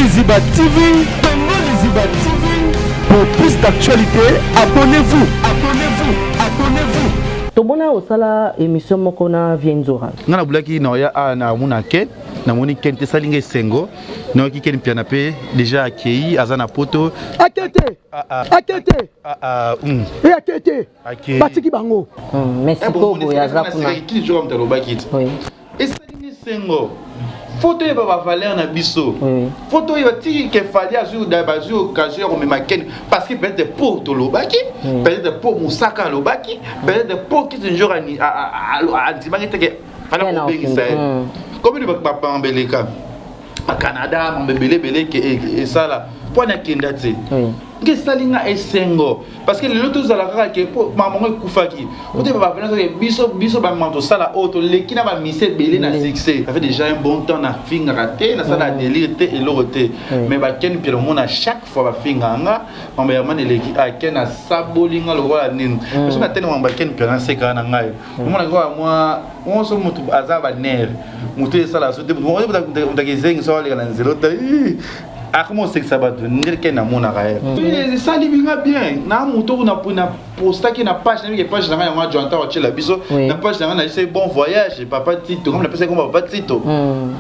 Liziba TV, Congo Liziba TV. Pour plus d'actualité, abonnez-vous. Tobona osala émission mokona Vienzora. Ngana bulaki na ya na muna ken na moni ken te salinga sengo na ki ken piana pe déjà accueilli azana poto Akete. Batiki bango. Merci beaucoup ya zakuna. Qui joue comme talobaki. Oui. Et salinga sengo. Photo eba ba valeur na biso. Photo eba ti ke fali azu da bazu occasion comme maken parce que peut-être pour tolobaki, peut-être pour musaka lobaki, peut-être pour qui jour ani a dimangite ke fala ko bengisa. Comme ni ba pambeleka. A Canada mambebele bele ke et ça là pour na kindate. Que salinga esengo parce que les autres zalaka ke maman kufaki on te va venir biso ba manto sala auto lekina ba mise belé na succès ça fait déjà un bon temps na finga raté na sala délire et l'autre mais ba ken pile mon à chaque fois ba finga nga mamba ya man leki a ken a sabolinga lo wala nin parce que na tellement ba ken pile na seka na ngai mon na moi on so mutu azaba nerve mutu sala so te on da gezengi so le na zelo ta ah comment c'est que ça va devenir qu'un amour na raie ça libinga bien na moto na posta qui na page na page na moi j'entends watcher la biso na page na c'est bon voyage papa Tito comme la personne comme papa Tito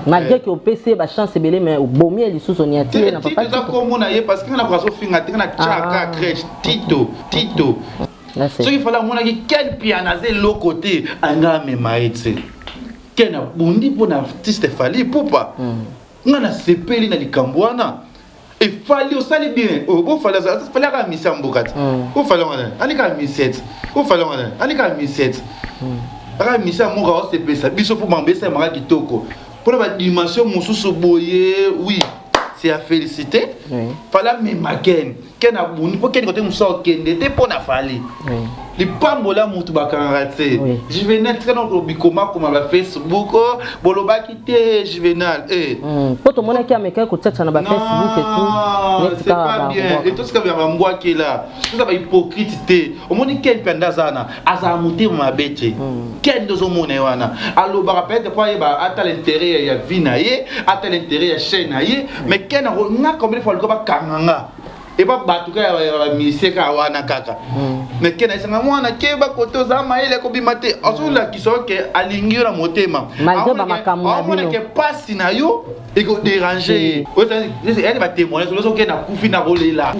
malgré que au PC ba chance belé mais au bomi elle sous son yati na papa Tito comme on a parce que na braso finga na chaka crèche Tito ce qu'il fallait mon qui quel pianazé l'autre côté anga me maïtse quel na bondi pour na artiste fali poupa ngana sepeli na likambwana et fallait au sali bien au fallait ka misa mbokati au fallait ngana anika misette au fallait ngana anika misette aka misa moka au sepesa biso pour mambesa mara kitoko pour la dimension mususu boye oui c'est à féliciter fallait me maken kena buni pour ken côté muso kende te pour na fali les pambola mutu bakangarate juvenal très non bikoma comme la Facebook boloba kité juvenal poto mona ki ameka ko tchatcha na ba Facebook et tout c'est pas bien et tout ce que va mboa qui là tout ça ba hypocrite au moni ken pendazana azamuté mabete ken dozo mona wana allo ba rappelle quoi ba ata l'intérêt ya vinaye ata l'intérêt ya chaîne aye mais ken na combien fois ko ba kanganga et pas batuka ya miseka wana kaka mais kena isanga mwana keba koto za maele ko bimate azula kisoke alingira motema malgré ba makamu na bino ke passe na yo et ko déranger elle va témoigner sur que na kufi na rolela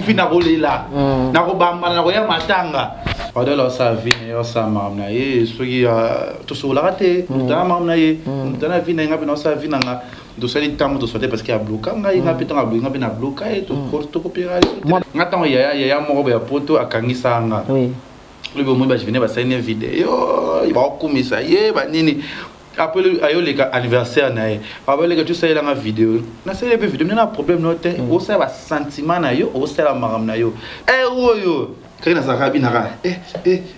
na ko bamba na ko ya matanga odelo sa vie yo sa mamna ye soki to so la raté ta mamna ye ta vie na ngapi na sa vie na dosali tamu dosate parce qu'il y a bloqué ngai ngapi tanga bloqué na bloqué to corto copier ngata ya moko ya poto akangisa nga le bon moi je venais ba sainer vidéo il va komisa ye ba nini après ayo le anniversaire na ye après le tu sais la vidéo na c'est les vidéo na problème no te o ça ba sentiment na yo o ça la maram na yo oyo kana saka binaka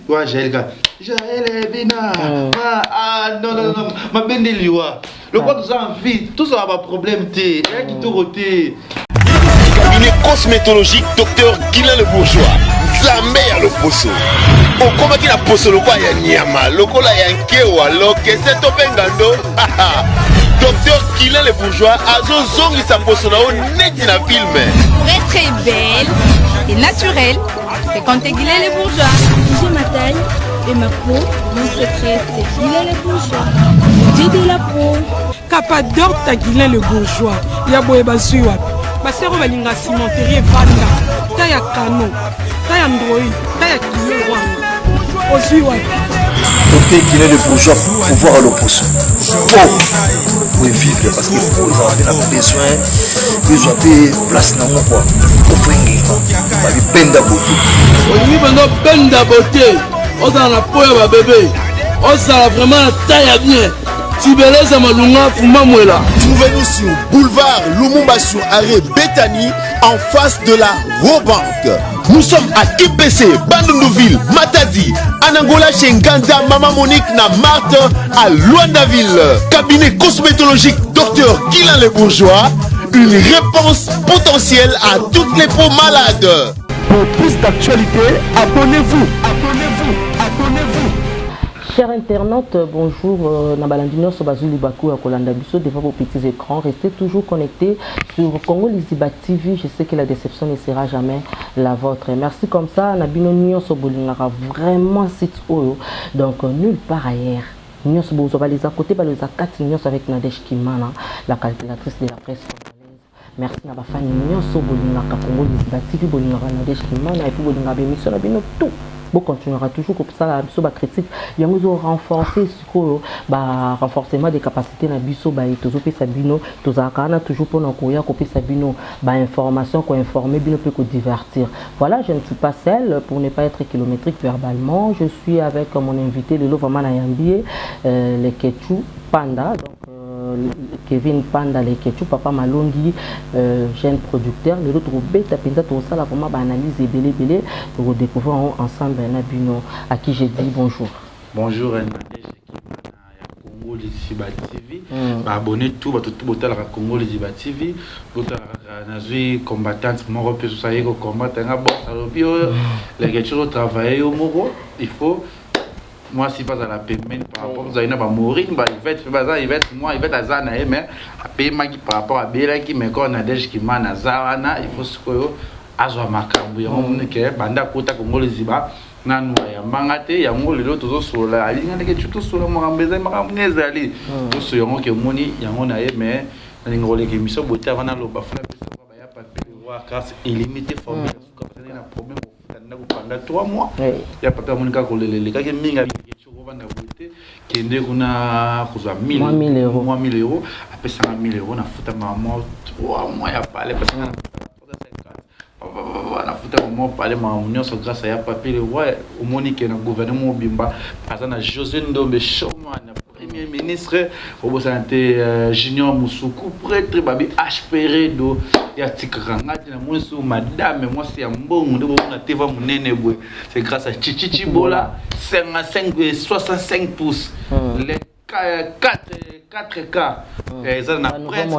wa jelga Jaël Bina non ma bendeliwa le quoi nous a envie tout ça va problème té qui te roté cabinet cosmétologique docteur Guilain le bourgeois Zambé à l'opposo au combat qui la poso le quoi ya nyama le kola ya nkewa lo que c'est topengando docteur Guilain le bourgeois azo zongi sa poso na o neti na film pour être très belle et naturelle et quand t'es Guilain le bourgeois j'ai ma taille et ma peau, mon secret, c'est Guilain le bourgeois. Dieu de la peau. Capador ta Guilain le bourgeois. Ya boye bazuwa. Basero balinga cimenterie vanda. Ta ya kano. Ta ya android. Ta ya kilo wanga. Ozuwa. Côté Guilain le bourgeois pour voir l'opposé. Pour vivre parce que vous avez besoin de place dans mon quoi. Pour fringuer. Bali penda beauté. Oni bando penda beauté. Oza na poya ba bébé. Oza vraiment taille bien. Tibeleza malunga fuma mwela. Trouvez-nous sur boulevard Lumumba sur arrêt Bethany en face de la Robank. Nous sommes à IPC, Bandundouville, Matadi, Anangola chez Nganza, Maman Monique na Marthe à Luandaville. Cabinet cosmétologique Dr Guilain le bourgeois. Une réponse potentielle à toutes les peaux malades. Pour plus d'actualité, abonnez-vous. Chers internautes, bonjour. Nabalandino Sobazuli Bakou à Kolanda Bisso devant vos petits écrans. Restez toujours connectés sur Congo Liziba TV. Je sais que la déception ne sera jamais la vôtre. Merci comme ça. Nabino Nyon Sobolingara vraiment site Oyo. Donc nulle part ailleurs. Nyon Sobozoba les à côté, les à 4 Nyon avec Nadège Kimana, la calculatrice de la presse congolaise. Merci Nabafani Nyon Sobolingara Congo Liziba TV, Bolingara Nadège Kimana et puis Bolingara Bémission Nabino tout. Bon, continuera toujours comme ça la biso ba critique il y a nous renforcer sur ba renforcement des capacités na biso ba etozo pe sabino tozakana toujours pour na koya ko pe sabino ba information ko informer bino peut ko divertir. Voilà, je ne suis pas seule pour ne pas être kilométrique verbalement. Je suis avec mon invité Lelo vraiment na yambie le Kechu Panda, donc Kevin Panda le Kechu papa Malongi, jeune producteur. Le autre bête penza tout ça là vraiment ba analyse belé belé pour découvrir ensemble Nabino à qui j'ai dit bonjour. Bonjour Nadège Congo Liziba TV. Abonnez tout botal la Congo Liziba TV. Botal nazui combattante mon repère ça y combattre nga boss alobio les gens travailler au moro il faut moi si pas à la paiement par rapport à Zaina va mourir bah il va être moi il va être azana mais à payer magi par rapport à Bela qui mais quand Nadège qui mana zawana il faut ce que azwa makambu ya monde que banda kota Congo Liziba nanu ya mangate ya ngolo lelo tozo sola alinga ndeke tuto sola mangambeza mangangeza ali toso yango ke moni yango na ye mais ngolo ke miso bota wana lo bafuna pesa ba ya papier wa carte illimité formule suka patana na problème pendant 3 mois ya papa monika ko lele ka ke minga ke choko banda bote kende kuna kuzwa 1000 euros apesa 1000 euros na futa mama 3 mois ya pale parce que na futa moment parler ma union sur grâce à ya papier le roi au monique na gouvernement bimba azana José Ndombe Choma na premier ministre au santé Junior Musuku prêtre babi HPR do ya tikranga na mwesu madame moi c'est mbongo ndo na teva munene bwe c'est grâce à Chichichi Bola 65 pouces les 4K ça na presse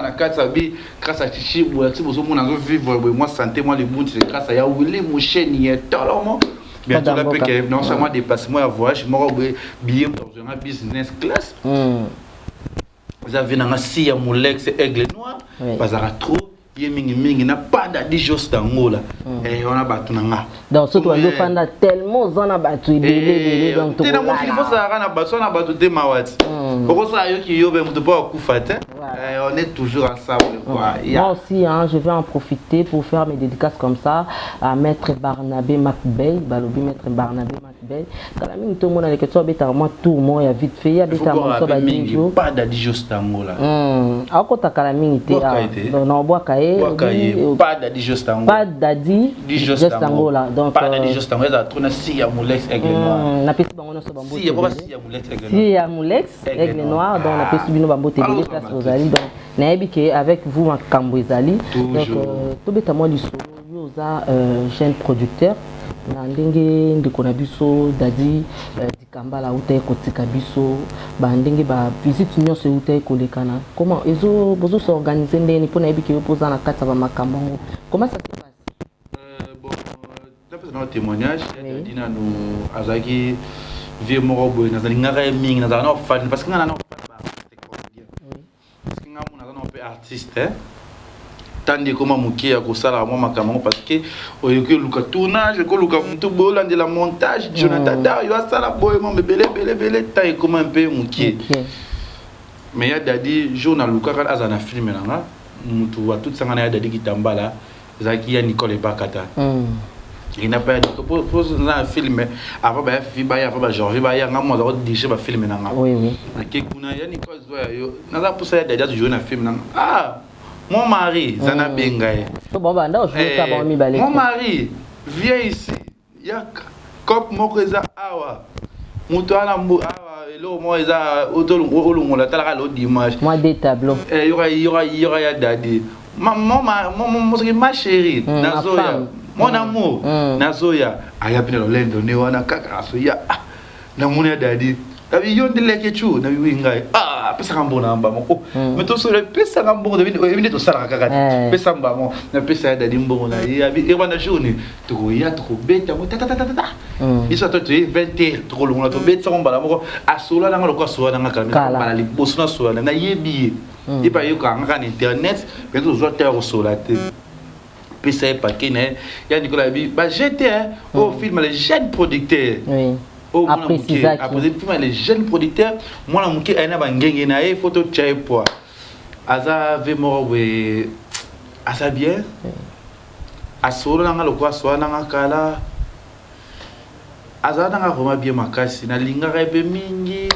na 4 sabi grâce à Chichi Bola si vous mon vivre moi santé moi les bouts c'est grâce à ya Willy Moucheni et tolomo bientôt là que non seulement déplacement à voyage moi billet dans un business class vous avez na si ya Molex Aigle Noir bazara trop mingi na pas d'adi juste d'angola et on a battu nanga donc surtout on fanda tellement on a battu belé donc tout il faut ça na battu on a battu des mawati pourquoi ça yo qui yo be muto pas kufata on est toujours ensemble quoi moi aussi hein, je vais en profiter pour faire mes dédicaces comme ça à maître Barnabé Macbey balobi maître Barnabé Macbey kala mingi tout monde avec toi beta moi tout moi ya vite fait ya beta moi ça ba dingo pas d'adi juste d'angola akota kala mingi te non bois pas d'adi juste angola pas d'adi juste angola donc pas d'adi juste angola ça trona si ya Molex Aigle Noir na pesi bango so bambo si ya Molex Aigle Noir si ya Molex Aigle Noir donc na pesi bino bambo télé place Rosalie donc nayebi ke avec vous makambo ezali donc to beta moi lisolo yo za jeune producteur na ndenge ndeko na biso dadi dikambala uta ekotika biso ba ndenge ba visite nyonso uta ekolekana comment ezo bozo s'organiser ndeni pona yebi ke poza na kata ba makambo comment ça se passe bon d'après notre témoignage dina nous azaki vie moko boy na zali ngara mingi na zana fan parce que ngana na parce que ngana na pe artiste tandi koma mukia ko sala moi makambo parce que oyoki luka tournage ko luka mutu bola de la montage Jonathan Dario sala boy mo belé taille comme un peu mukie mais ya dadi journal luka kan azana film nanga mutu wa toute sangana ya dadi kitambala zaki ya Nicole Bakata il n'a pas dit que pour un film avant ba fiba ya ba Georges ba ya ngamo za dirige ba film nanga oui ke kuna ya Nicole zo na za pour ça ya dadi jouer na film nanga mon mari, Zana Bengaye. Mon mari, viens ici. Il y a cop mokreza awa. Mutuana awa elo moeza otolungu la tala lo dimanche. Moi des tableaux. Il y aura ya dadi. Ma chérie, Nazoya. Mon amour, Nazoya. Aya pina lendo ne wana kaka soya. Na muna dadi. Nabi yon de lekechu nabi wingai pesa ngambona mbamo mais to solo pesa ngambona nabi to sala kakati pesa mbamo na pesa dadi mbongo na yabi bana journée to ya to beta mo tata isso to 20 to longa to beta mbala mo asola na ngalo ko asola na ngakala bala liboso na sola na yebi e pa yo ka ngaka na internet mais to zo te sola te pesa e pakine ya Nicolas bi ba j'étais au film les jeunes producteurs oh, après les jeunes producteurs, moi, je suis un peu de photo de Tchaïpoa. Aza vemo we asa bien. Asolo nanga lokwa so nanga kala. Aza nanga vraiment bien makasi na linga rebe mingi.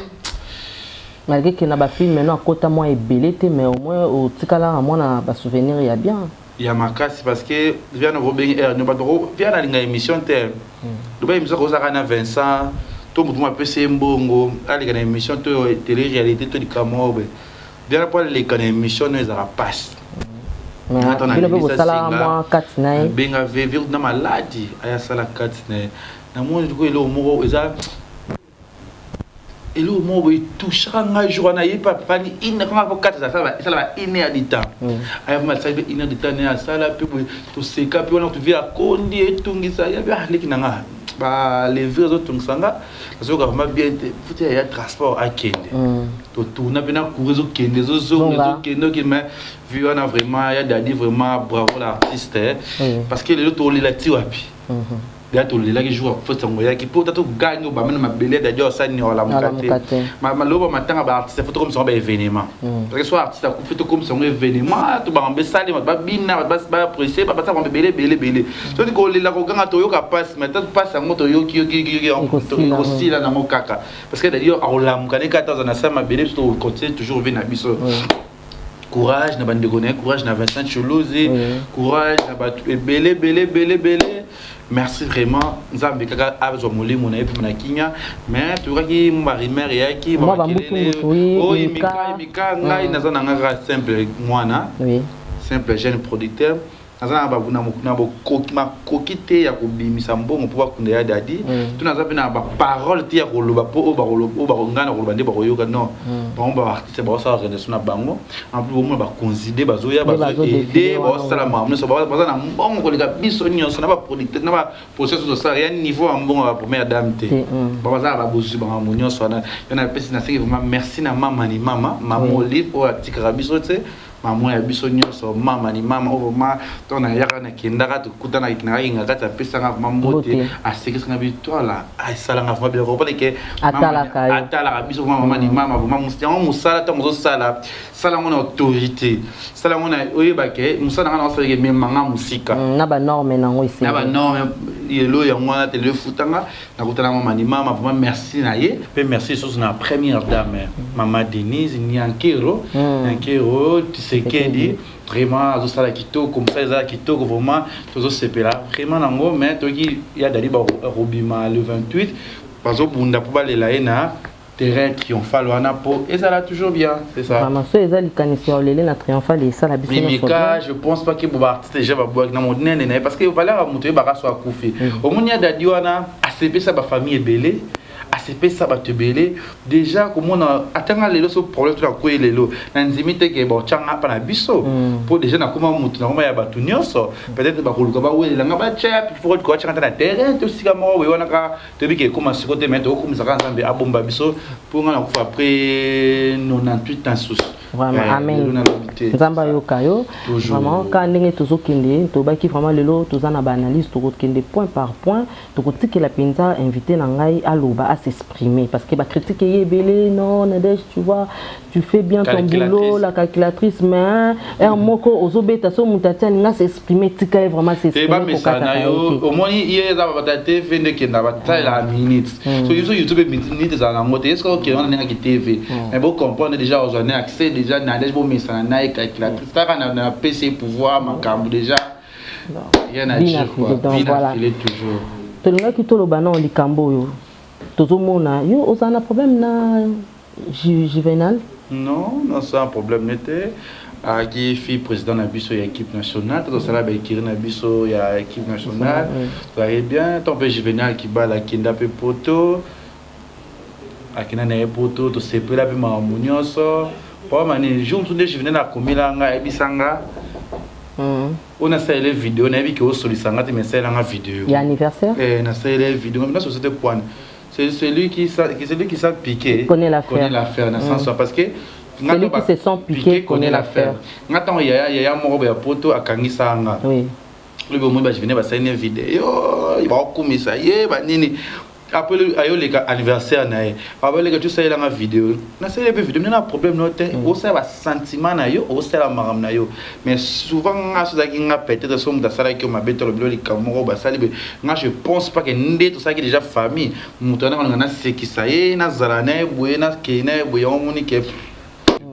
Malgré que na ba film maintenant à côté moi est belé mais au moins au tikala moi na ba souvenir ya bien. Ya makasi parce que vient na robin no ba vient na linga émission terre. Do ba émission ko za kana Vincent tout le monde peut se mbongo ali kana émission to télé réalité to di kamobe. Bien pour les kana émission no za passe. Mais bien pour sala moi katina. Benga vivre na maladie aya sala katina. Na mo ko elo mo eza et le moment où il touche un jour na yepa pani ina kama ko kata ça va ine à dita ay ma ça ine à dita ne à ça la pe to seka pe on to via kondi et tungisa ya ba leki nanga ba les vieux autres tungsanga parce que vraiment bien faut ya transport à kende to tourna bena courir au kende zo kende qui mais vu on a vraiment ya dadi vraiment bravo l'artiste parce que le to la ti wapi bientôt les là qui jouent faut s'envoyer qui peut tout gagner ba même ma belé d'ailleurs ça ni la mukate ma loba matanga ba artiste faut comme ça ba événement parce que soit artiste a fait comme ça un événement to ba mbesali ba bina ba apprécier ba ça ba belé to di ko la ko ganga to yo ka passe mais to passe en moto yo ki aussi là na mokaka parce que d'ailleurs a la mukane 14 na ça ma belé to continuer toujours venir na biso courage na bande connaît courage na Vincent Cholozi courage na ba belé merci vraiment nzambe kaka azo molimo na epi na kinya mais tu ki marimère yaki ba kelele o imika ngai nazana ngaka simple mwana simple jeune producteur nazana ba buna mukuna bo kokite ya kobimisa mbongo po bakunda ya dadi tunaza na ba parole ti ya koloba po ba ngana koloba nde ba koyoka non ba artiste ba sa renaissance na bango en plus bo ba considérer bazoya aider ba sala mamu so ba na mbongo ko lika biso nyonso na ba producteur na ba processus de ça ya niveau en mbongo ba première dame te ba za ba bozu ba mamu nyonso na pesi na seki vraiment merci na mama ni mama olive o atikara biso te maman ya biso nyonso mama ni mama vraiment tona yaka na kendaka to kutana ikina inga kata pesa nga mambote aseki nga bitwala ai sala nga vraiment bien comprendre que atala biso mama ni mama vraiment mustia musala to mozo sala ngona autorité sala ngona oyeba ke musala ngana osala ke memanga musika na ba norme na ngoi na ba norme yelo ya ngwana tele futanga na kutana mama ni mama vraiment merci na ye pe merci sur na première dame mama Denise Nyankero Sekedi vraiment zo sala kitoko comme ça za kitoko vraiment tozo sepela vraiment nango mais toki ya dali ba robima le 28 bazo bunda pour balela ena terrain triomphal wana po et ça là toujours bien c'est ça maman so ezali kanisi olele na triomphal et ça la biso mimika je pense pas que boba artiste déjà ba boak na modene ne parce que valeur muto ba so akufi omoni ya dadi wana ACP ça ba famille belé ACP ça va te belé déjà comme on a atteint les lots problème tout la quoi les lots n'anzimite que bon changa pa na biso pour déjà na comment mutu na ya batu nyonso peut-être ba koluka ba we la ngaba chap il faut ko changa na terrain to sika mo we wana ka te bi ke comment se côté mettre comme ça nzambe abomba biso pour ngana ko après 98 ans sous vraiment amen nzamba yo kayo vraiment quand ndenge tozokende to baki vraiment lelo tozana ba analyse to kende point par point to kotiki la pinza invité na ngai aloba à s'exprimer parce que ba critique yebele non Nadège tu vois tu fais bien ton boulot la calculatrice mais un moko ozobeta so mutati nga s'exprimer tika vraiment s'exprimer ko kata yo au moins hier za ba tate vende ke na ba la minute so YouTube minute za na ngote est-ce que on a TV mais bon comprendre déjà aux années accès déjà Nadège bo mesa na calculatrice ça na PC pouvoir makambu déjà rien à dire quoi bien filer toujours tolinga kitoloba na likambo yo tozomona yo ozana problème na juvénal non c'est un problème n'était qui fille président na biso ya équipe nationale to sala ba équipe na biso ya équipe nationale ça est bien ton peu juvénal qui bat la kinda pe poto akina na poto to sepela pe makambo nyonso po mani jour tout je venais na komela nga ebisanga on a fait les vidéos na biki o solisanga te mais la vidéo il y a anniversaire na fait les vidéos mais na société point c'est celui qui s'est piqué connaît l'affaire dans sens parce que celui qui se sent piqué connaît l'affaire ngato ya moko ya poto akangisa nga oui le bon moi je venais passer une vidéo il va komisa ye ba nini après le anniversaire na après le tu sais la vidéo na c'est les vidéos na problème note au ça va sentiment na yo au ça la maram na yo mais souvent nga so zaki nga peut-être somme da sala ki ma beto le bilo li kamoro ba sali nga je pense pas que ndé tout ça qui déjà famille mutana nga c'est qui ça y na zalane buena kene buyon moni ke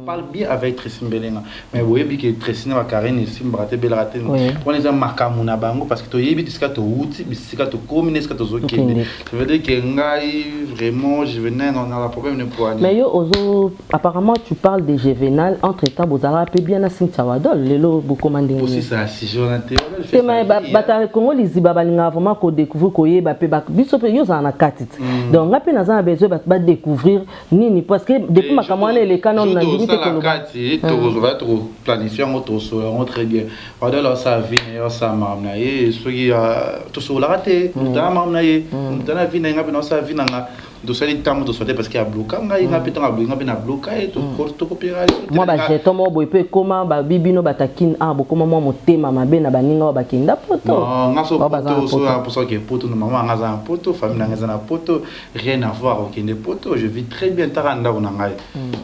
parle bien avec Tressim Belenga mais vous voyez que Tressim va Karine ici m'brater belle rater on les a marqué mon bango parce que tu y bisika to outi bisika to commune bisika to zokende ça veut dire que ngai vraiment je venais dans la problème ne pour mais yo ozo apparemment tu parles de Juvenal entre temps bozala pe bien na Sintchawadol lelo bo commanding aussi ça si journée te mais bata Congo liziba balinga vraiment ko découvrir ko yeba pe ba biso pe yo za na katiti donc ngape na za besoin ba découvrir nini parce que depuis makamwana les canon na la carte tu vas te planifier on très bien pendant là ça vie et ça mamna et ce qui tout sur la raté dans mamna et dans la vie n'a pas ça vie n'a de sali temps de sauter parce qu'il y a bloqué nga pétant nga bloqué tout tout copier moi ba j'ai tomo boy pe comment ba bibino batakin a bo comment moi motema mabe na baninga ba kinda poto nga so poto so pour ça que poto na maman nga za poto famille nga za poto rien à voir au kinde poto je vis très bien taranda on ngai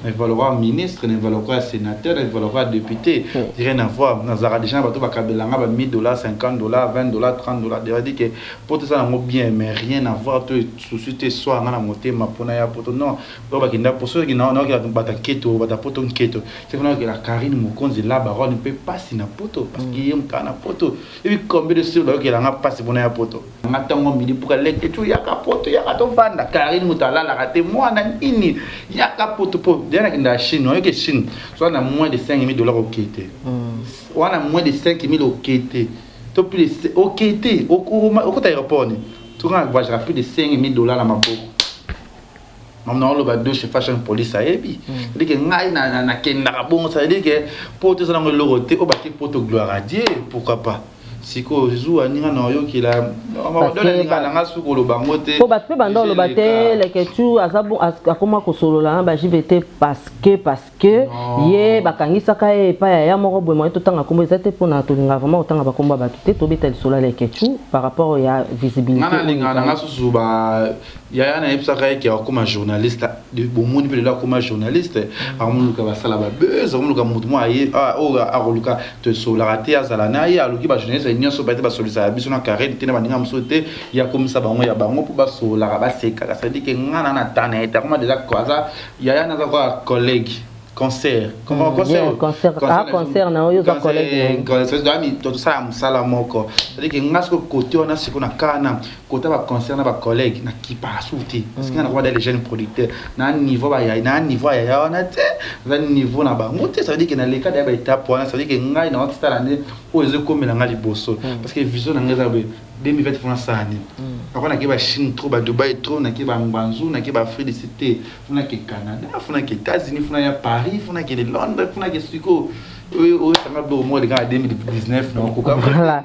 il va le voir ministre il va le voir sénateur il va le voir député rien à voir na za déjà ba to ba kabelanga ba $1000 $50 $20 $30 déjà dit que poto ça na bien mais rien à voir tout société soit nga ma pona ya poto non ba kinda poso ki na ki bata keto bata poto keto c'est vraiment que la Karine Mokonzi la baronne ne peut pas si na poto parce qu'il y a un na poto et puis combien de sur que la nga passe pona ya poto ngatango midi pour que et tu ya ka poto ya ka to vanda Karine Mutala la raté moi na nini ya ka poto po déjà kinda Chine on que Chine soit na moins de $5000 au kété on a moins de $5000 au kété to plus au kété au côté aéroport ni tu vas voyager plus de $5000 na maboko maintenant le bado chez fashion police a ebi dit que ngai na kenda bon ça dit que pour tout ça dans le roté au bâti pour tout gloire à Dieu pourquoi pas siko zu aninga na yo kila on donne ninga na suko lo bangote po batpe bando lo bate le que tu azabo akoma ko solo la ba jivete parce que ye bakangisa ka e pa ya moko boy mo to tanga kombo ezate pona to ninga vraiment otanga ba komba batute to beta solo le que tu par rapport ya visibilité ngana linga na susu ba ya na epsa ka ki akoma journaliste de bomundi pe la comme journaliste amuluka ba sala ba buzz amuluka mutu mo aye o akoluka te solo raté azala na ya aluki ba journaliste nyonso ba te ba solisa biso na Karine tena ba ninga msote ya komisa bango ya bango po ba sola ba seka ça dit que ngana na tana eta comment déjà quoi ça ya na za collègue concert comment concert na oyo za collègue concert d'ami tout ça musala moko c'est dire que ngasko côté on a ce qu'on a kana côté ba concert na ba collègue na qui pas souti parce que na quoi des jeunes producteurs na niveau ba ya na niveau ya on a te na niveau na ba monter ça veut dire que na les cas ba étape ça veut dire que ngai na otala ne o ezo komela ngali bosso parce que vision na ngaza 2020 France année après na ki ba Chine trop ba Dubaï trop na ki ba Mbanzu na ki ba Afrique du Sud na ki Canada na ki États-Unis na ya Paris na ki Londres na ki Chicago oui ça m'a au moins les gars 2019 non ko voilà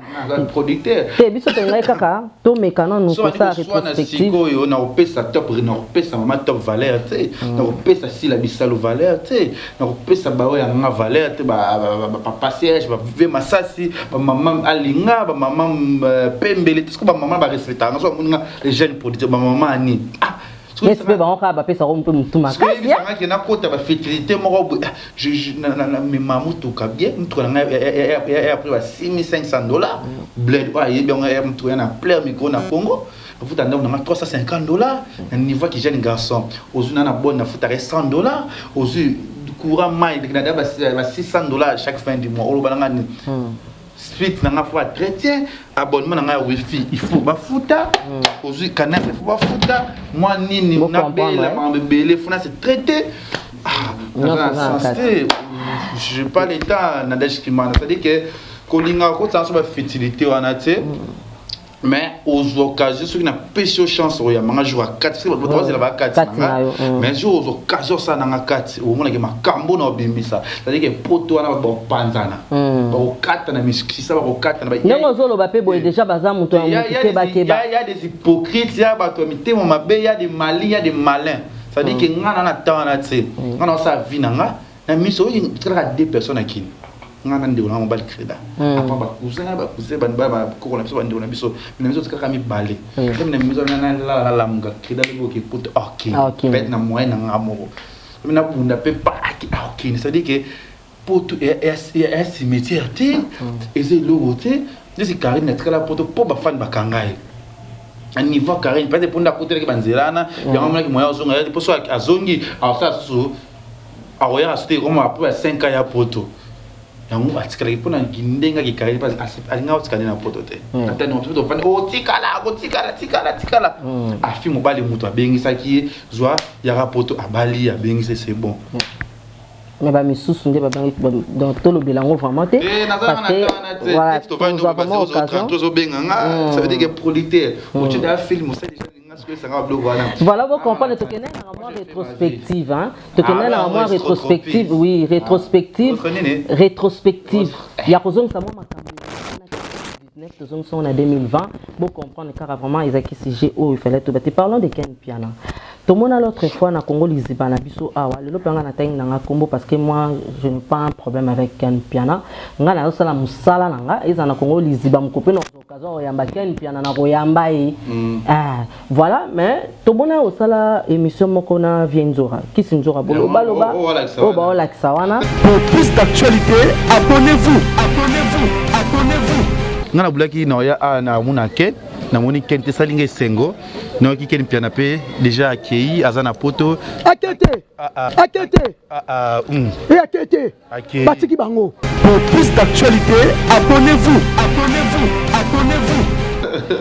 producteur te biso te ngai kaka to mekano nous pour ça rétrospective on a pesa top on pesa mama top valeur tu on pesa si la bisalo valeur tu on pesa ba o ya nga valeur tu ba papa siège ba vive masasi ba maman alinga ba maman pembele tout ce que ba maman ba respecter nga so les jeunes producteurs ba maman ani mais c'est pas encore ba pesa on peut mutu makasi ya parce que na kota ba fertilité moko je na me mamutu ka bien mutu na après ba $6500 bled ba yebi on est mutu na plein micro na Congo vous t'en donne $350 un niveau qui jeune garçon aux na bonne na futa $100 aux courant mai de Canada ba $600 chaque fin du mois au balanga suite na fois chrétien abonnement na wifi il faut ba futa aujourd'hui canal il faut ba futa moi nini na bela ma belé fona c'est traité je pas l'état na dashkimana c'est à dire que kolinga ko ça sur fertilité wana te mais aux occasions ceux qui n'ont pas de chance il y a un jour à 4 c'est pas 4 mais jour aux occasions ça n'a 4 au moins que ma cambo na bimisa c'est-à-dire que poto na ba panzana ba 4 na miski ça ba 4 na non zolo ba pe boy déjà baza muto il y a des hypocrites il y a ba to mité mon mabe il y a des malins il y a des malins c'est-à-dire que ngana na tana tse ngana sa vie na miso il y a deux personnes qui ngana ndeko na mobali créda apa ba cousin ba ko na biso ndeko na biso na biso tsaka mi balé même na biso na la munga créda le ki put ok peut na moyen na ngamo na bunda pe pa ok ça dit que pour tout est cimetière té et c'est logoté c'est Karine est là pour ba fan ba kangai un niveau Karine peut être pour na côté ki banzelana ya ngamo ki moya zonga pour so azongi alors ça so aroya asute comme après 5 ans ya poto yango atikala ipona ngindenga kikali pas alinga utikala na poto te ata no to fane o tikala afi mobali mutu abengisa ki zwa ya rapoto abali abengisa c'est bon mais ba misusu nde ba dans tout le bilango vraiment te parce que voilà tu vas nous passer aux autres benga ça veut dire que polité o tu da film ça déjà voilà, vous comprenez, tu connais la mémoire rétrospective, hein? Tu connais la mémoire rétrospective, oui, rétrospective. Il y a besoin de savoir ma 19 on a 2020, vous comprenez car vraiment ils acquis CG où il fallait tout battre. Parlons de Ken Piana. Tout le monde a l'autre fois na Congo Liziba na biso awa le lopanga na teng na Congo parce que moi je n'ai pas un problème avec Ken Piana. Nga na sala musala nanga eza na Congo Liziba mkope na occasion yamba Ken Piana na koyamba voilà mais tout le monde a sala émission moko na Vienzora qui sinzora bolo baloba o ba ola kisawana. Pour plus d'actualité, abonnez-vous. Ngana bulaki na ya na munake na moni kente salinga sengo na ki ken piana pe déjà accueilli azana poto akete batiki bango. Pour plus d'actualité, abonnez-vous.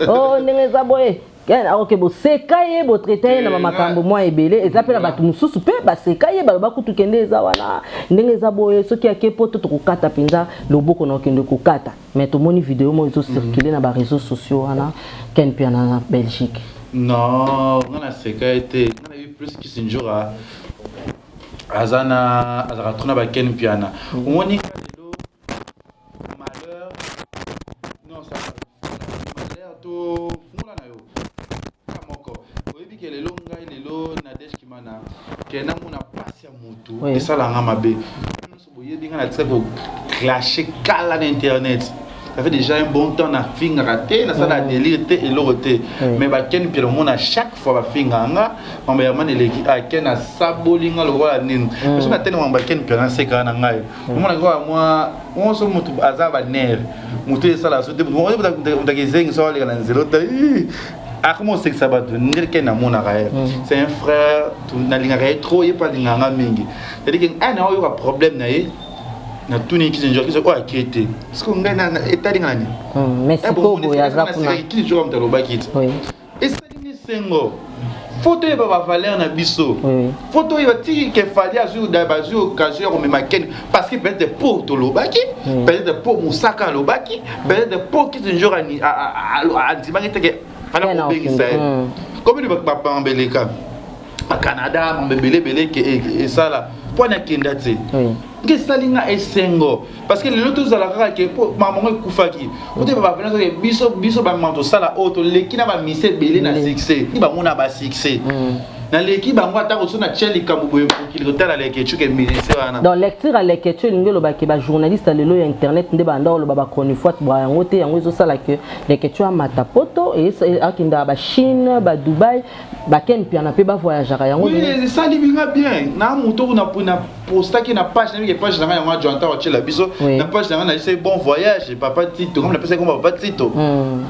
Oh ndengeza boye ok bo sekaye bo traiter na makambo mwa ebele ezapela batu mususu pe ba sekaye ba bakutu kende eza wana ndenge za boye soki akepoto to kokata penza loboko na kende kokata mais to moni vidéo mo izo circuler na ba réseaux sociaux wana Ken Piana na Belgique. Non on a sekaye te on a eu plus qui sinjora azana tuna ba Ken Piana moni malheur non ça malheur to fungula na yo que le longa et le long Nadège qui mana que na mona passe à moto et ça la ngamabe nous so boye dinga na tsebo clasher kala internet ça fait déjà un bon temps na finga raté na ça la délire et l'autre mais ba Ken Piana mona chaque fois ba finga nga mamba ya mane leki a Ken a sabolinga lo wala nini parce que tellement ba Ken Piana c'est kana ngai mona kwa moi on so moto azaba nerve moto et ça la so de mo de gezengi so le kana zelo comment c'est que ça va devenir c'est un frère tout na linga trop et pas linga mingi c'est-à-dire que un a eu un problème na tout ni qui se quoi qui était parce qu'on a état linga ni mais c'est pour ya zapuna qui joue dans le bakit et ça ni sengo photo et baba valeur na biso photo et ti que fallait azur da bazu occasion on me maken parce que peut-être pour to lobaki peut-être pour musaka lobaki peut-être pour qui se joue à dimangete que alors comme il va pas embeleka à Canada mbebele et ça là pour na kindate que salinga esengo parce que le tout ça la que maman kufaki on te va venir que biso ba manto sala auto lekina ba mise belé na succès ba mona ba succès na l'équipe bango ata ko sona cheli kamuboye ko tala lekechu ke ministre wana dans lecture à lekechu ngelo ba ke ba journaliste lelo ya internet nde ba ndolo ba koni fois ba yango te yango zo sala ke lekechu amata poto et akinda ba Chine ba Dubai ba Ken Piana pe ba voyager yango oui ça libinga bien na moto na posta ki na page na page na yango jonta wa chela biso na page na c'est bon voyage papa Tito comme la personne comme papa Tito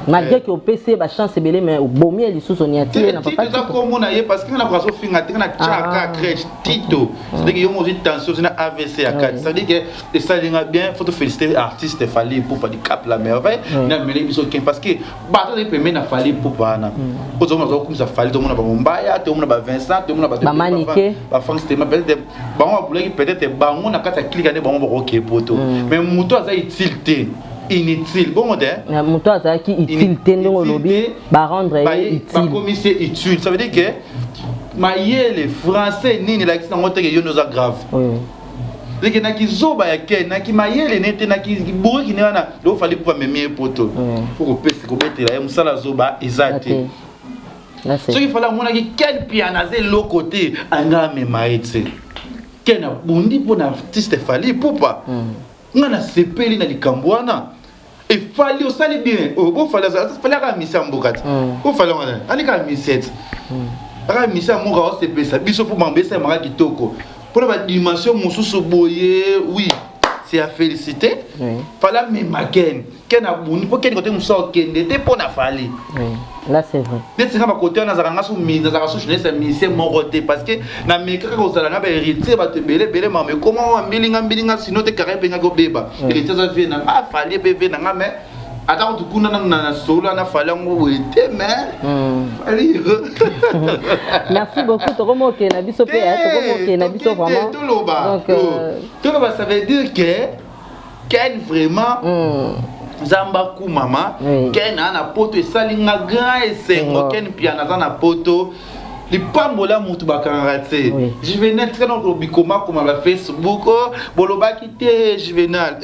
malgré que au PC ba chance belé mais au bomier li sous soniati na papa Tito comme na parce que na braso finga tena chaka crèche Tito c'est que yo mo tension na AVC à 4 ça dit que ça linga bien faut te féliciter artiste Fally Ipupa di cap la merveille na mêler biso parce que bato de paiement na Fally Ipupa na ozo mo comme ça Fally to mo na ba Mombaya to mo na ba Vincent to mo na ba Maniké ba France tema peut-être ba on peut-être ba on na kata cliquer ne ba on ba OK poto mais muto aza utilité inutile. Bon, mon toit, ça qui utile, tendons au lobby, rendre utile. Commissaire utile. Ça veut dire que les Français, ni les accidents, ils sont graves. Donc, il y a qui zoba ya ken, na qui maïe nete, na qui bourri qui n'est pas là, fallait pour me poto. Pour que c'est que là, musala zoba exact. Ce qu'il fallait mon qui quel pianazé l'autre côté, anga me maïte. Ken a bondi pour l'artiste fallait pour pas. On a sepeli na likambwana. Et fallait au sali bien. Oh, fallait la mission mbokati. Oh, fallait on a la mission. La mission mon gars c'est ça. Biso pour m'embêter mara kitoko. Pour la dimension Moussou Boye, oui, c'est à féliciter. Fala me maken. Ken a bouni pour ken côté Moussa ken de pour na fali. Là c'est vrai. Dès que côté on a zaranga sou mi, na zaranga sou jeunesse c'est mon côté parce que na meka ko zalanga ba héritier ba te belé mais comment mbilinga sinon te carré benga go beba. Héritier ça vient na fali bébé na mais attends tu kuna na solo na fali ngo wete mais merci beaucoup Toromo ke na biso pe Toromo ke na biso vraiment donc tout le ça veut dire que Ken vraiment Zamba ku mama Ken ana poto esalinga grand esengo Ken piana na poto les pambola mutu bakangarate Juvenal très dans le bikoma comme la Facebook boloba kité Juvenal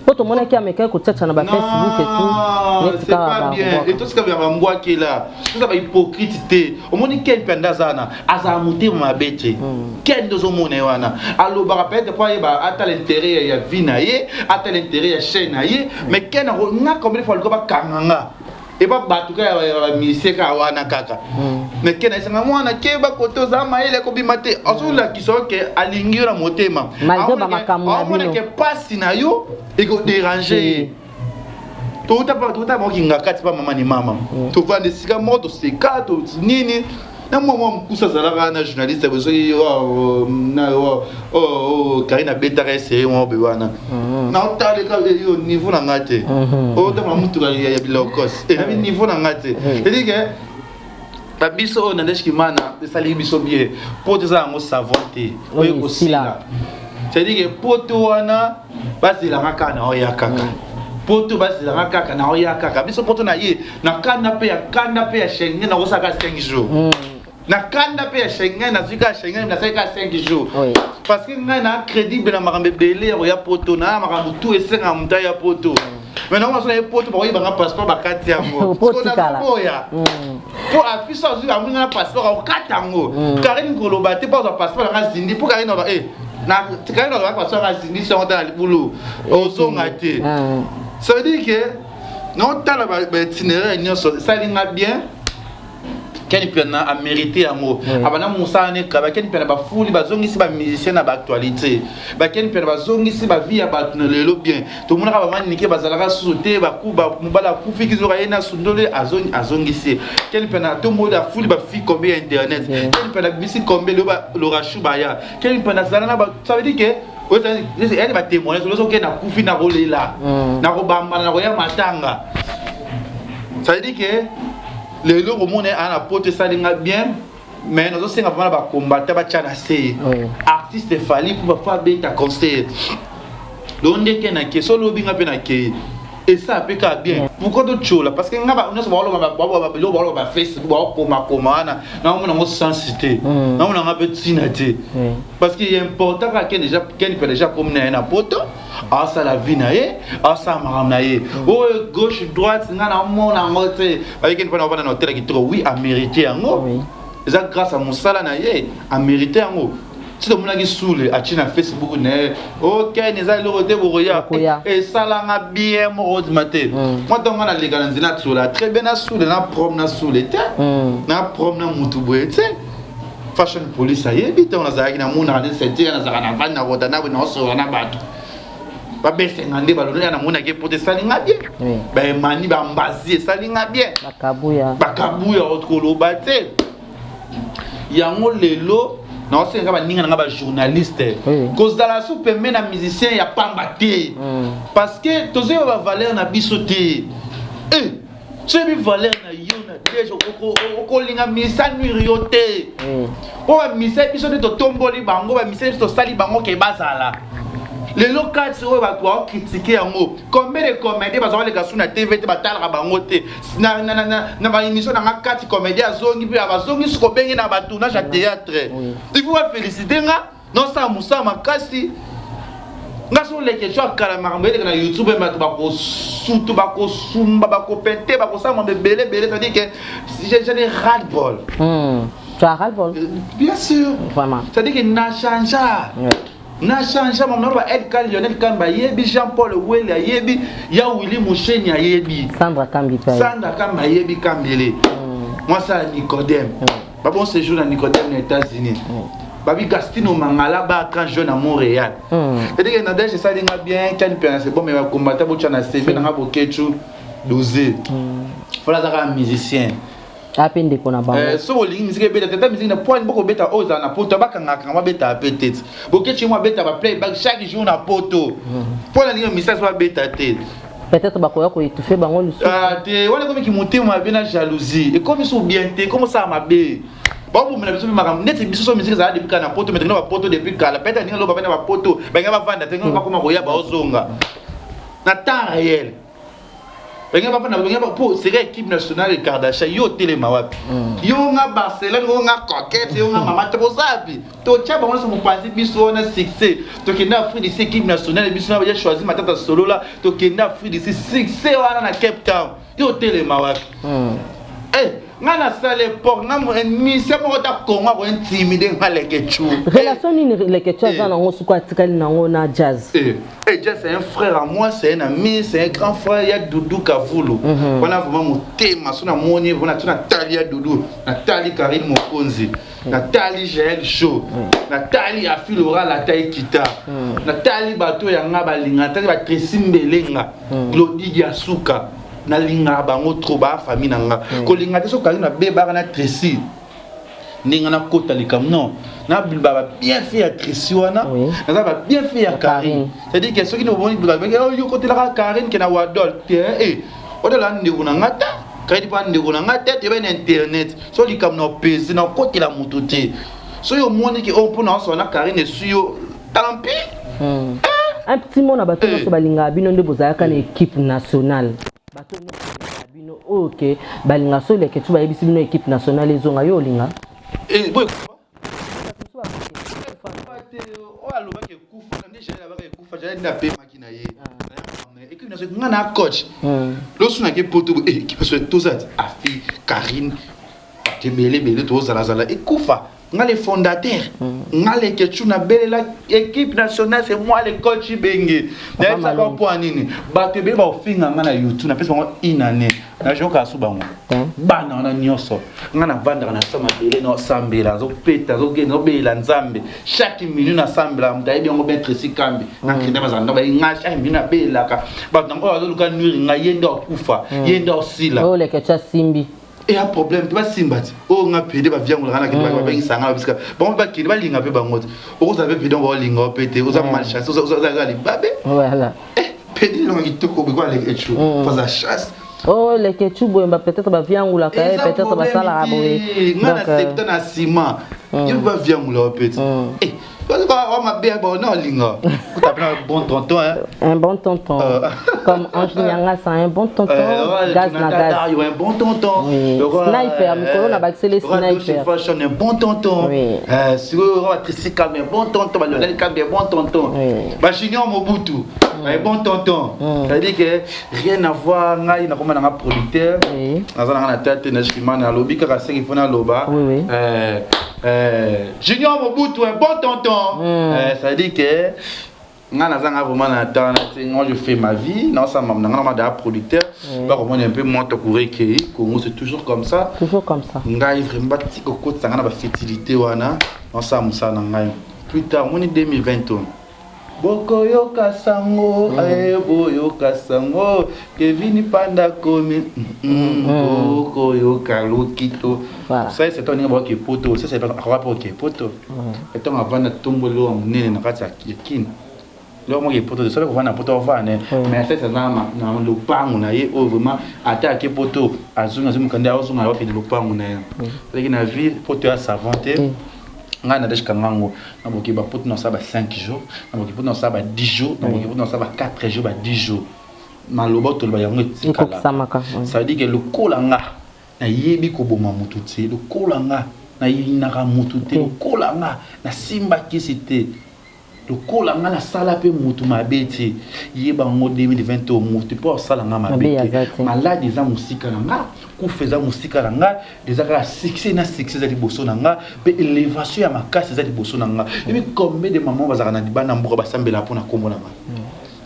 poto mona ki ameka ko tchatcha na ba Facebook et tout c'est pas bien et tout ce que va mbwa qui là tout ça ba hypocrite au moni Ken penda zana aza muté mabete Ken dozo mona wana allo ba rappelle quoi ba ata l'intérêt ya vinaye ata l'intérêt ya chaîne mais Ken na comme il faut le ba kanganga et pas batuka ya miseka wana kaka mais kena sanga mwana keba koto za maele ko bimate azula kisoke alingira motema malgré ba makamu na bino ke pasi na yo et ko déranger tout ta mokinga kati pa mama ni mama to vande sika moto seka to nini na mwa mkusa zalaka na journaliste bezo na Karina Betare c'est on be wana na otale ka yo niveau na ngate o ta mutu ya bilokos et na niveau na ngate c'est-à-dire que ta biso na ndeshki mana sali biso bien pour te ça ngo savanté aussi là c'est-à-dire que poto wana basi la ngaka na oya kaka poto basi la ngaka na oya kaka biso poto na ye na kanda pe ya Schengen na osaka 5 jours na kanda pe ya Schengen na zika Schengen na seka 5 jours parce que nga na crédible na makambe belé ya poto na makambu tout esenga muta ya poto maintenant on a poto ba yeba nga passeport ba kati yango poto kala pour afficher sur amuna passeport au katango Karine Koloba te pas passeport na zindi pour Karine ba na Karine ba passeport na zindi si on dans le boulot au zongate ça veut dire que non tala ba itinéraire nyonso ça linga bien Ken pena a mérité amour abana musa ne ka ba Ken pena ba fuli ba zongi si ba musicien na ba actualité ba Ken pena ba zongi si ba vie ba lelo bien to mona ba mani ke ba zalaka sauter ba ku ba mbala ku fiki zo na sundole azongi si Ken pena to mo da fuli ba fi combien internet Ken pena bisi combien le rachou ba ya Ken pena zalana ba ça veut dire que elle va témoigner sur le na ku fi na rolela na ko bamba na ko ya matanga ça veut dire que les gens qui ont un apôtre salinga bien, mais nous aussi avons un combattant bachanasé. Artiste fali pour faire bien ta conseil. Donc dès qu'il y a une question, le bien bien accueilli. Et ça peut être bien. Pourquoi d'autres choses là? Parce que nous avons Facebook, nous avons sensibilité, nous avons un peu de sinati. Parce qu'il est important qu'il peut déjà comme un apôtre. Ah ça la vie naie, ah ça maram naie. Oh gauche droite, ngana mon angote. Avec une fois on va dans notre qui trop oui à mériter en haut. Et ça grâce à mon sala naie à mériter en haut. Si le monde a soule à China Facebook naie. OK, les a le roté boya. Et ça là bien mon matin. Moi donc on a les gars dans soule très bien à soule na prom na soule té. Na prom na mutuboé té. Fashion police aye bité on a za na mona na senti na za na van na roda na no so na bato. Ba besengande balona na mona ke pote salinga bien ba mani ba mbazi salinga bien bakabuya otkolo bate yango lelo na osenga ba ninga nga ba journaliste cause dans la soupe mena musicien ya pamba te parce que tozo ba valeur na bisoté tu bi valeur na yo na déjà ko linga misa nuirioté o ba misa bisoté to tomboli bango ba misa to sali bango ke bazala Les locaux sont critiquer en haut. Combien de comédiens parce que les gars sur la TV te battent la bangote. Na ma émission na 4 comédiens zongi puis abazongi sur combien na tournage à théâtre. Il faut féliciter nga non ça Moussa Makasi. Nga sur les questions kala marmele na YouTube ba ko sutu ba ko sumba ba ko pente ba ko ça mon belé ça dit que j'ai des ras-le-bol. Tu as ras-le-bol? Bien sûr. Vraiment. Ça dit que n'a changé. Na changé mon nom Edgar Lionel Kamba yebi Jean-Paul Wele yebi ya Willy Moucheni yebi Sandra Kambita yebi Kambele. Moi ça Nicodème. Ba bon séjour à Nicodème aux États-Unis. Babi Gastino Mangala ba quand jeune à Montréal. C'est-à-dire que Nadège ça dinga bien quand c'est bon mais va combattre bo chana CV na bokechu dosé. Voilà ça un musicien. Apende kona bango. So lingi musique beta tata musique na point boko beta oza na poto ba kanga kanga beta peut-être. Bokechu moi beta ba playback chaque jour na poto. Pour la lingi message ba beta tête. Peut-être bakoya ko étouffer bango le sou. Ah te wala comme qui monter moi bien la jalousie. Et comme ils sont bien té comment ça m'a bé. Bon pour me biso makam net biso musique za depuis kana poto maintenant ba poto depuis kala peut-être ninga lo ba na poto ba nga ba vanda tenga ba koma koya ba ozonga. Na temps réel. C'est l'équipe nationale de Kardashian, yo téléma wapi. Yo nga Barcelone, yo nga Coquette, yo nga Mama Trosapi. To tcha ba mo penser biso na succès. To kenda Afrique de cette équipe nationale, biso na ba choisir matata solo là, to kenda Afrique de succès wana na Cape Town. Yo téléma wapi. Nga na sale pour nga mo mission mo ta Congo ko intimider nga lekechu. Relation ni lekechu za na ngosu kwa tikali na ngona jazz. Jazz c'est un frère à moi, c'est un ami, c'est un grand frère, il y a Doudou Kavoulou. Voilà vraiment mon thème, sur la monnaie, voilà tu Nathalie Doudou, Nathalie Karine Mokonzi, Nathalie Jaël Show, Nathalie Afilora la taille kita, Nathalie Bato Yanga Balinga, Nathalie Batresim Belenga, Glody Yasuka. Na linga bango troba famille nanga ko linga te so kali na beba na Tracy ninga na kota likam non na bilba bien fait à Tracy wana na ba bien fait à Karine c'est à dire que ceux qui nous vont dire oh yo côté la Karine qui na wadol o de la ndeko na ngata kadi pa ndeko na ngata te ben internet so likam no pesi na côté la mototé so yo moni ki on pour na so na Karine suyo tant pis un petit mot na bato so balinga bino nde bozaka na équipe nationale. Bato bino OK balinga so le ketu ba yebisi bino équipe nationale ezonga yo linga boy o aloba ke kufa na déjà la ba ke kufa déjà na pe makina ye équipe nationale ngana coach lo suna ke poto équipe nationale tozat afi Karine Tembele to zala et kufa nga les fondateurs nga les ketu na belela équipe nationale c'est moi le coach Bengue na ça va pour nini bato be ba ofinga nga na YouTube na pesa ngo inane na joka su bango bana na nyoso nga na vanda na sama bele no sambela zo peta zo geno bela nzambe chaque minute na sambela mutaye bi ngo ben Tracy Kambi na kida bazanda ba nga chaque minute na bela ka bato ngo zo luka nuiri nga yenda okufa yenda osila oh le ketu simbi. Et un problème, tu vas simbati. Oh, on a pédé, va viens, on a qui va bien s'en parce que bon, va qui va linga peu bangot. Vous avez pédé, on va linga pété, vous avez malchancé, vous avez allé babé. Voilà. Pédé, on a dit tout quoi les ketchup, pas la chasse. Oh, les ketchup, peut-être va viens ou la caille, peut-être va ça la rabouer. Donc, c'est un ciment. Il va viens ou la pété. On m'a bien bon non linga. Vous t'appelez un bon tonton hein. Un bon tonton. Comme Ange Nyanga c'est un bon tonton. Gaz na gaz. Un bon tonton. Sniper, Mikolo na baxé les sniper. Fashion un bon tonton. Si vous va Tracy Kambi un bon tonton, va Lionel Kambi un bon tonton. Ba Junior Mobutu un bon tonton. C'est-à-dire que rien à voir ngai na comme na producteur. Nazana na tête na chimana na lobby ka sengi fona loba. Junior Mobutu un bon tonton. Ça veut dire que moi je fais ma vie, non ça m'a producteur, un peu moins Congo c'est toujours comme ça. Toujours comme ça. Plus tard, on est 2021. Bokoyo Kasango, Boyo Kasango, Kevin Panda Komi, Bokoyo Kalokito. Ça c'est un niveau qui est poto, ça c'est un rapport qui est poto. Et on va tomber l'eau en nez dans la yakin. L'homme qui est poto, de ça qu'on va na poto va ne. Mais ça c'est là le pan on a eu vraiment attaqué poto. Azunga zumukanda azunga wa pe le pan on a. C'est que na vie poto a s'inventer. nga na deshka ngango na boki ba poto na saba 5 jours na boki poto na saba 10 jours na boki poto na saba 4 jours ba 10 jours maloba to ba yango tikala ça veut dire que le kolanga na yebi ko boma mutu te le kolanga na yinaka mutu te le kolanga na simba kisite le kolanga na sala pe mutu mabeti yeba ngo 2020 au mutu pour sala nga mabeti malade za musika nga ku feza musika nga déjà ka succès na succès za liboso nga pe élévation ya makasi za liboso nga et puis combien de mamans bazaka na dibana mboka basambela pona kombo na nga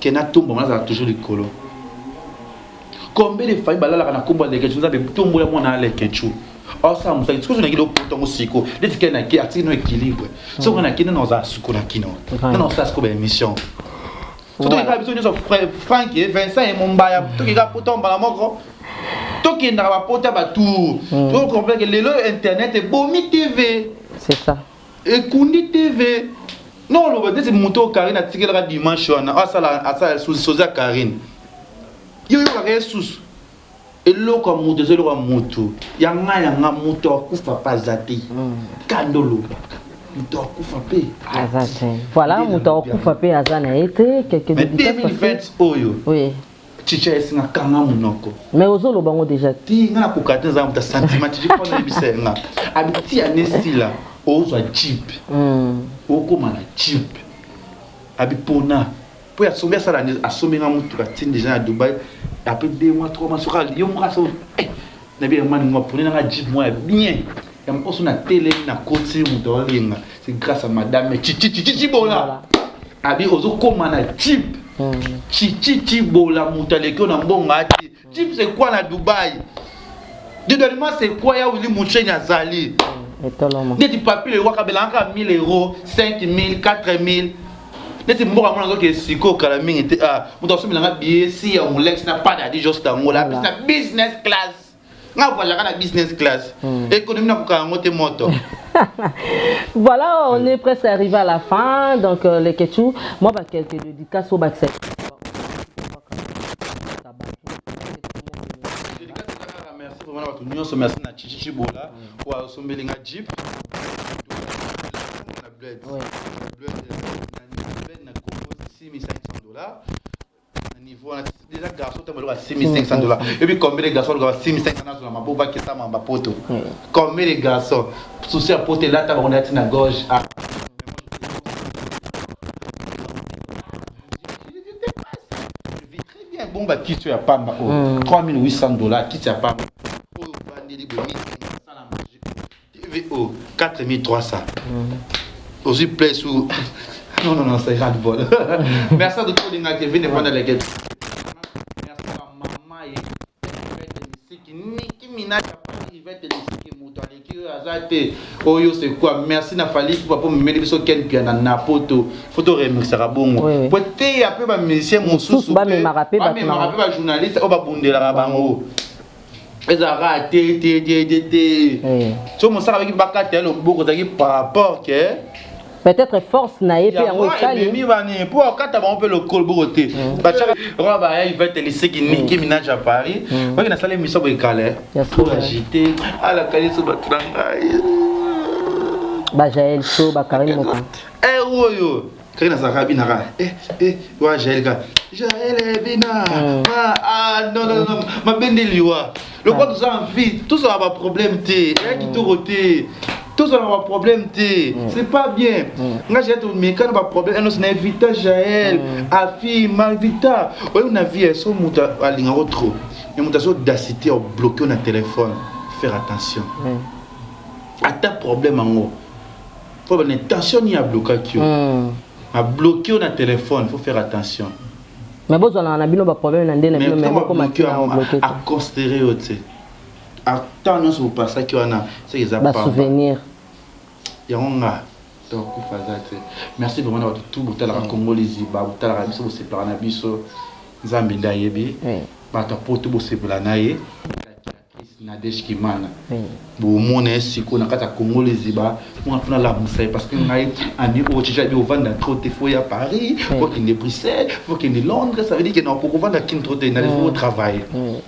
kena tombo na toujours likolo combien de familles balala na kombo de quelque chose be tombo ya mona ale kechu oh ça musa ce que je n'ai pas de siko dès qu'il y a qui attire no équilibre so on a qui dans za suko na kino non ça c'est comme émission tout est habitué sur Franck et Vincent et Mombaya tout qui ga poto mbala moko tout qui na ba pota ba tout tout comprendre que le internet est Bomi TV c'est ça et Kundi TV non le dès c'est moto Karine a tiré la dimanche on a ça sous soza Karine yo ka sous eloko mutu zelo mutu yanga mutu akufa pazati kandolo mutu akufa pe azate voilà mutu akufa pe azana été quelques dédicaces oyo oui chicha esinga kanga munoko mais ozolo bango déjà ti nga kokata za muta sentiment ti ko na bisenga abiti anestila ozwa chip okoma na chip abipona pour asomber ça asomber nga mutu ka tin déjà à Dubaï après 2 mois 3 mois sur yo moi ça na bien man moi pour na jeep moi bien ya mposo na télé na côté mutu olinga c'est grâce à madame Chichi Bola abi ozo koma na jeep Chichi Bola mutu aleki na mbonga ati jeep c'est quoi na Dubaï dedans c'est quoi ya Willy Moucheni azali des papiers le waka belanga 1000 euros 5000 4000 neti mboka mona que siko kala mingi te muto somilanga billet si ya Molex na pas d'adi juste en la business class nga voilà na business class économie na ko ngote moto. Voilà, on est presque arrivé à la fin donc les Ketchou moi ba quelques dédicaces au backstage. Merci vraiment à tout le monde merci na Chichi Bola kwa sombelinga jeep na bled na $6,500 niveau déjà garçon tu as $6,500 et puis combien de garçons ont $6,500 sur ma boba qui ça m'a poto combien de garçons souci à porter là on est na gauche je vis très bien bon bah qui tu as pas $3,800 qui tu as pas oh bandeli de 1500 la manger TVO 4,300 aussi plaît sous non, c'est ras de bol. Merci à tous les gens qui viennent prendre les guettes. Merci à maman et Nicki Minaj qui va te laisser moutali qui azate. Oyo c'est quoi? Merci na fali pour me mettre sur Ken piano na poto. Photo remix sera bon. Peut-être un peu ma musicien mon sous. Ba me marapé ba journaliste o ba bundela bango. Ezara té. So mon ça avec bakate le boko zaki par rapport que peut-être force naïe puis en Italie pour quand on peut le col beauté roba il va te laisser qui Nicki Minaj à Paris moi qui na salle mission pour calé pour agiter à la calé sur batranga ba Jaël so ba Karim Moko oyo Karina Zarabi nara wa Jaël Bina non ma bendeliwa le quoi nous a envie tout ça va problème té qui te roté tout ça va problème c'est pas bien nga j'ai tout mais quand pas problème on invite Jaël Afi Malvita on a vu so muta alinga trop mais muta so d'audacité au bloquer na téléphone faire attention à ta problème en faut une attention ni à bloquer qui à bloquer na téléphone faut faire attention mais bon on a bino ba problème na ndena bino mais comment bloquer à considérer autre attends sur passer qui on a c'est ba souvenir yonga donc merci vraiment d'avoir tout butala congolais ba butala biso bo separa na biso nzambe ndayebi ba ta poto bo sepela naye Nadège Kimana. Bon, mon est qu'on a qu'à Congo les Iba, on a fait la mousse parce que on a un au Tchad au Vanda trop de fois à Paris, faut qu'il y ait Bruxelles, faut qu'il y ait Londres, ça veut dire que non pour Vanda qui trop de il faut travailler.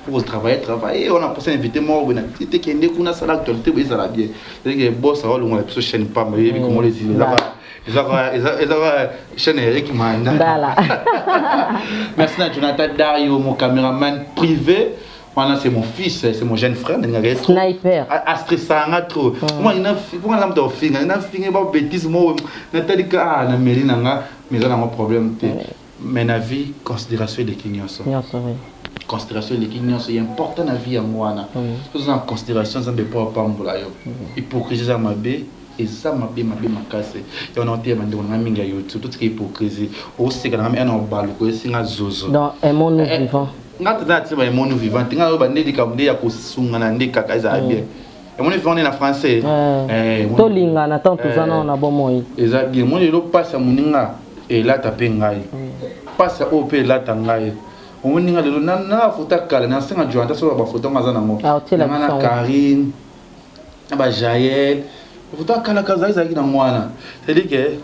Faut travailler, on a passé invité moi on a dit qu'il y a une salle actualité mais ça va bien. C'est-à-dire que boss on a plus chaîne pas mais comment les Iba ils ont chaîne Eric Manda. Merci Jonathan Dario mon caméraman privé. Maintenant, c'est mon fils, c'est mon jeune frère. Sniper. Astrid Sanga trop. Moi, il y a un film, il y a un film, il y a un bêtise, il y a un problème. Mais la vie, considération de Kinyoso. Considération de Kinyoso, c'est important la vie à moi. Parce que considération, ça ne peut pas parler. Hypocrisie, ça m'a bé. Et ça m'a bien cassé. Il y a un thème de mon ami YouTube, tout ce qui est hypocrisie. Aussi, quand on a un bal, c'est un zozo. Dans un monde vivant. Ngata ba monde vivant tinga ba ndedi kamde ya kosunga na ndeka kaza bien et mon vivant na français to linga na tant tuzana na bomoyi eza bien mon lo passe moninga et là tapé ngai passe au pe là tangai moninga le na futa kala na senga joanta so ba photo ngazana ngo na Karine ba Jaël futa kala kaza isa kina mwana c'est dire que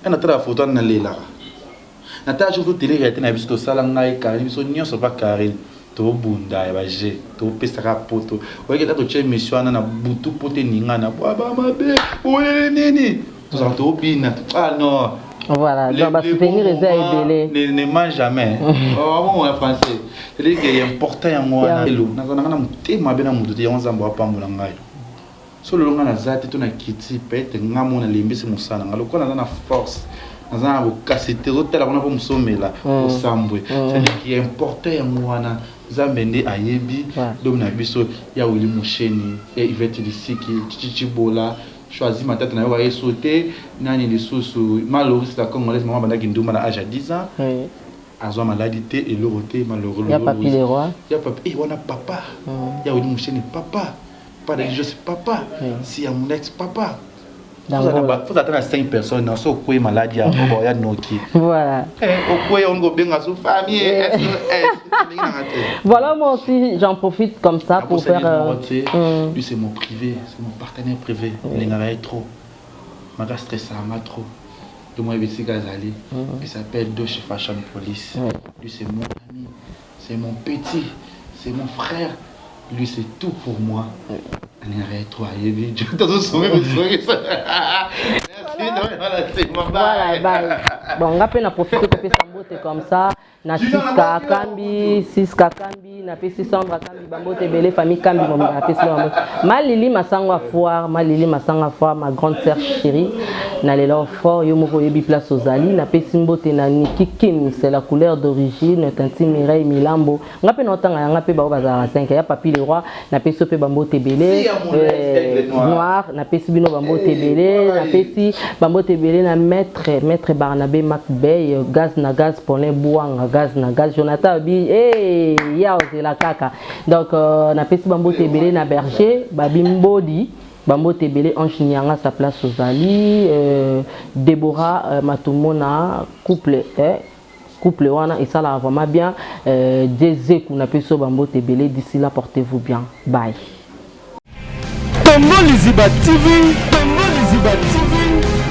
ana tra photo na lela Nata je vous télé réalité na biso sala ngai Karine biso nyonso ba Karine to bunda ba je to pesaka poto oyeke ta to che mission na butu pote ninga na ba mabe oyele nini to bina ah non voilà donc ba souvenir ezabelé ne mange jamais bon en français c'est dire que important ya moi elo na na mutema bena mutu ya nzambo apambola ngai so lo nga na zati to na kiti pete ngamo na limbisi musana ngalo ko na force Nazana bokasite rotela bona pomsomela osambwe c'est qui est important ya mwana zambende ayebi dom na biso ya wili musheni et Yvette Lisiki chichibola choisi matata na yo va sauter nani lisusu malheureusement la congolaise maman banda kinduma na âge à 10 ans azwa maladie et le roté malheureux ya papi le roi ya papi et wana papa ya wili musheni papa pas de je papa si ya mon ex papa. Il faut attendre 5 personnes dans ce qui est maladie à Noki. Voilà. Voilà, moi aussi, j'en profite comme ça pour faire. Lui, c'est mon privé, c'est mon partenaire privé. Il n'avait trop. Je suis stressé trop. De moi, il s'appelle Doche Fashion Police. Lui, c'est mon ami, c'est mon petit, c'est mon frère. Lui, c'est tout pour moi. Arrête toi, je t'en souviens. Voilà, bon, on va profiter de faire ça comme ça. Na 6K Kambi, na PC Sandra Kambi, Bambote Belé, famille Kambi, na PC Bambote. Malili Masangwa Foire, ma grande sœur chérie. Na l'élan fort, yo moko yebi place aux Ali, na PC Mbote na Niki Kim, c'est la couleur d'origine, Tanti Mireille Milambo. On va notanga, on va ba bazara 5, ya Papi le roi, na PC Bambote Belé, noir, na PC Bino Bambote Belé, na PC Bambote Belé na maître Barnabé Macbey, gaz pour les bois. Gaz Jonathan bi ya la kaka donc na pesi Bambote Belé na berger babimbodi Bambote Belé Ange Nyanga sa place aux Ali Déborah Matumona couple wana et ça là vraiment bien Dezé kuna peso Bambote Belé d'ici là portez-vous bien bye. Congo Liziba TV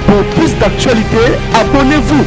pour plus d'actualités abonnez-vous